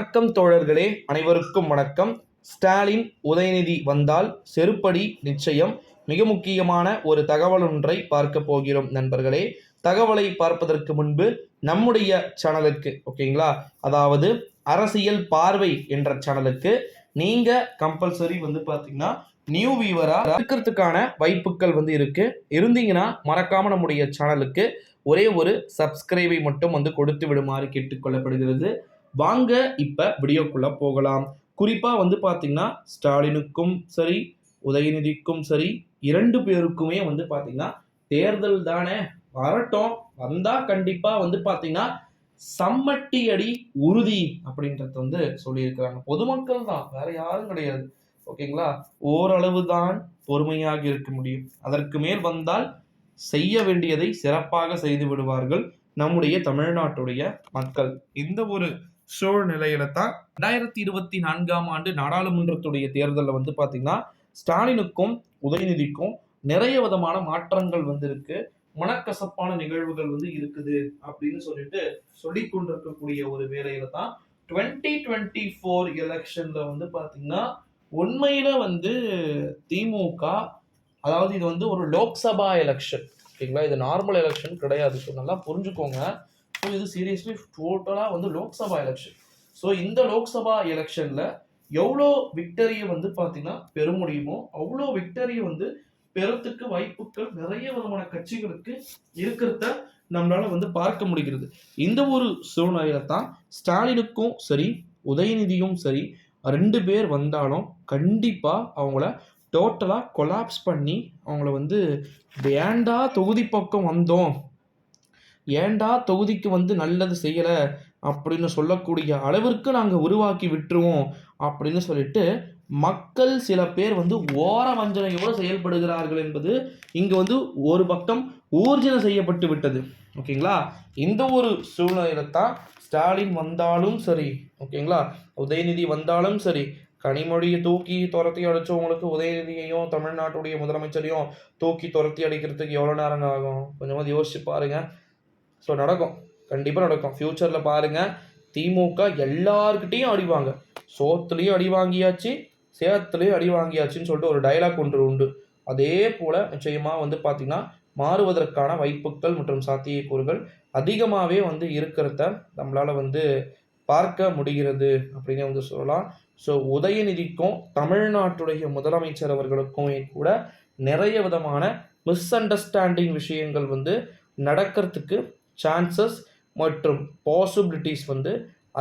வணக்கம் தோழர்களே, அனைவருக்கும் வணக்கம். ஸ்டாலின் உதயநிதி வந்தால் செருப்படி நிச்சயம். மிக முக்கியமான ஒரு தகவல் ஒன்றை பார்க்க போகிறோம் நண்பர்களே. தகவலை பார்ப்பதற்கு முன்பு நம்முடைய சேனலுக்கு ஓகேங்களா, அதாவது அரசியல் பார்வை என்ற சேனலுக்கு நீங்க கம்பல்சரி பார்த்தீங்கன்னா நியூ வியூவரா இருக்கிறதுக்கான வாய்ப்புகள் இருக்கு. இருந்தீங்கன்னா மறக்காம நம்முடைய சேனலுக்கு ஒரே ஒரு சப்ஸ்கிரைபை மட்டும் கொடுத்து விடுமாறு கேட்டுக்கொள்ளப்படுகிறது. வாங்க இப்ப வீடியோக்குள்ள போகலாம். குறிப்பா பாத்தீங்கன்னா ஸ்டாலினுக்கும் சரி உதயநிதிக்கும் சரி இரண்டு பேருக்குமே பாத்தீங்கன்னா தேர்தல் தானே வரட்டும், வந்தா கண்டிப்பா பாத்தீங்கன்னா சம்மட்டி அடி உறுதி அப்படின்றத சொல்லியிருக்கிறாங்க. பொதுமக்கள் தான், வேற யாரும் கிடையாது. ஓகேங்களா, ஓரளவு தான் பொறுமையாக இருக்க முடியும். அதற்கு மேல் வந்தால் செய்ய வேண்டியதை சிறப்பாக செய்து விடுவார்கள் நம்முடைய தமிழ்நாட்டுடைய மக்கள். இந்த ஒரு சூழ்நிலையில தான் 2024 ஆண்டு நாடாளுமன்றத்துடைய தேர்தலில் பாத்தீங்கன்னா ஸ்டாலினுக்கும் உதயநிதிக்கும் நிறைய விதமான மாற்றங்கள் இருக்கு. மனக்கசப்பான நிகழ்வுகள் இருக்குது அப்படின்னு சொல்லி கொண்டிருக்கக்கூடிய ஒரு வேலையில தான் 2024 எலெக்ஷன்ல பாத்தீங்கன்னா உண்மையில திமுக, அதாவது இது ஒரு லோக்சபா எலெக்ஷன். ஓகேங்களா, இது நார்மல் எலெக்ஷன் கிடையாது. நல்லா புரிஞ்சுக்கோங்க. ஸோ இது சீரியஸ்லி டோட்டலாக லோக்சபா எலெக்ஷன். ஸோ இந்த லோக்சபா எலெக்ஷனில் எவ்வளோ விக்டரியை பார்த்தீங்கன்னா பெற முடியுமோ அவ்வளோ விக்டரியை பெறத்துக்கு வாய்ப்புகள் நிறைய விதமான கட்சிகளுக்கு இருக்கிறத நம்மளால பார்க்க முடிகிறது. இந்த ஒரு சூழ்நிலையில தான் ஸ்டாலினுக்கும் சரி உதயநிதியும் சரி ரெண்டு பேர் வந்தாலும் கண்டிப்பா அவங்கள டோட்டலா கொலாப்ஸ் பண்ணி அவங்கள ஏண்டா தொகுதி பக்கம் வந்தோம், ஏண்டா தொகுதிக்கு நல்லது செய்யலை அப்படின்னு சொல்லக்கூடிய அளவிற்கு நாங்கள் உருவாக்கி விட்டுருவோம் அப்படின்னு சொல்லிட்டு மக்கள் சில பேர் ஓர வஞ்சனையோடு செயல்படுகிறார்கள் என்பது இங்கு ஒரு பக்கம் ஊர்ஜிதம் செய்யப்பட்டு விட்டது. ஓகேங்களா, இந்த ஒரு சூழ்நிலையில தான் ஸ்டாலின் வந்தாலும் சரி, ஓகேங்களா, உதயநிதி வந்தாலும் சரி, கனிமொழியை தூக்கி துரத்தி அடிச்சவங்களுக்கு உதயநிதியையும் தமிழ்நாட்டுடைய முதலமைச்சரையும் தூக்கி துரத்தி அடிக்கிறதுக்கு எவ்வளோ நேரம் ஆகும்? கொஞ்சமாக யோசிச்சு பாருங்க. ஸோ நடக்கும், கண்டிப்பாக நடக்கும். ஃப்யூச்சரில் பாருங்கள், திமுக எல்லார்கிட்டையும் அடிவாங்க. சோத்துலேயும் அடி வாங்கியாச்சு, சேத்துலேயும் அடி வாங்கியாச்சுன்னு சொல்லிட்டு ஒரு டைலாக் ஒன்று உண்டு. அதே போல் நிச்சயமாக பார்த்தீங்கன்னா மாறுவதற்கான வாய்ப்புகள் மற்றும் சாத்தியக்கூறுகள் அதிகமாகவே இருக்கிறத நம்மளால் பார்க்க முடிகிறது அப்படின்னு சொல்லலாம். ஸோ உதயநிதிக்கும் தமிழ்நாட்டுடைய முதலமைச்சர் அவர்களுக்குமே கூட நிறைய விதமான மிஸ் அண்டர்ஸ்டாண்டிங் விஷயங்கள் நடக்கிறதுக்கு சான்சஸ் மற்றும் பாசிபிலிட்டிஸ்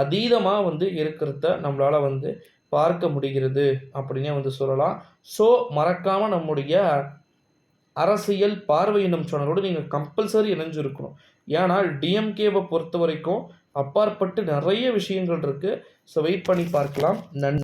அதீதமாக இருக்கிறத நம்மளால் பார்க்க முடிகிறது அப்படின்னே சொல்லலாம். ஸோ மறக்காமல் நம்முடைய அரசியல் பார்வை என்னும் சேனலோடு நீங்கள் கம்பல்சரி இணைஞ்சிருக்கணும். ஏன்னால் டிஎம்கேவை பொறுத்த வரைக்கும் அப்பாற்பட்டு நிறைய விஷயங்கள் இருக்குது. ஸோ வெயிட் பண்ணி பார்க்கலாம். நன்றி.